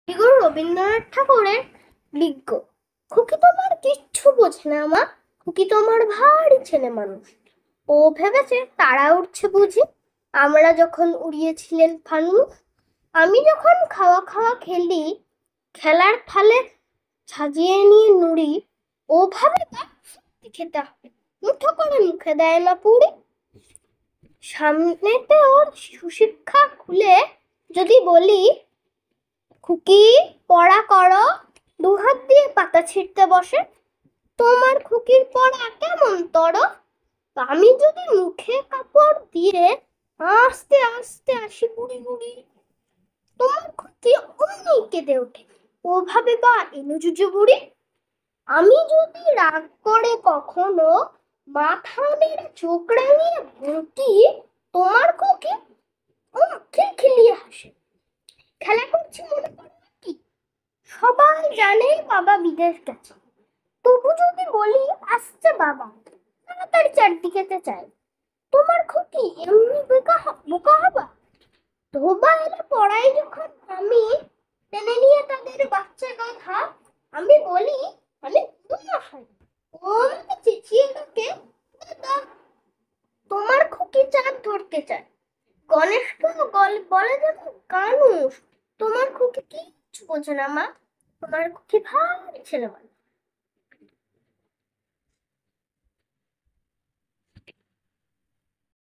এগুলো রবীন্দ্রনাথ ঠাকুরের বিজ্ঞ। খুকি তোমার কিচ্ছু বোঝে না মা, খুকি তোমার ভারী ছেলে মানুষ। ও ভেবেছে তারা উঠছে বুঝি, আমরা যখন উড়িয়েছিলেন ফানুস। আমি যখন খাওয়া খাওয়া খেলি, খেলার থালে সাজিয়ে নিয়ে নুড়ি, ও ভাবে তা সত্যি খেতে হবে, মুঠো করে মুখে দেয় না পুরি। সামনেতে ওর সুশিক্ষা খুলে যদি বলি, খুকি পড়া করো, দুহাত দিয়ে পাতা ছিঁড়তে বসে। তোমার খুকির পড়া কেমন তর, আমি যদি মুখে কাপড় দিয়ে আস্তে আস্তে আসি বুড়ি বুড়ি। তোমার খুকি অমনি কেঁদে ওঠে, ও ভাবে বা এলো জুজু বুড়ি। আমি যদি রাগ করে কখনো মাথা নেড়ে চোখ রাঙিয়ে বকি, তোমার খুকি খিলখিলিয়ে হাসে। খেলা করছি মনে পড়ে কি, সবাই জানে বাবা বিদেশ গেছে, তবু যদি বলি আসছে বাবা, তাড়াতাড়ি চারদিকেতে চাই। তোমার খুকি এমনি বোকা হবা, ধোবা এলে পড়াই যখন আমি টেনে নিয়ে তাদের বাচ্চা কথা, আমি বলি আমি মশাই, ও আমাকে চেঁচিয়ে ডাকে দাদা। তোমার খুকি চাঁদ ধরতে চায়, গণেশকে বলে যেন কানুষ। তোমার খুকি কিচ্ছু বোঝে না মা, তোমার খুকি ভারী ছেলে মানুষ।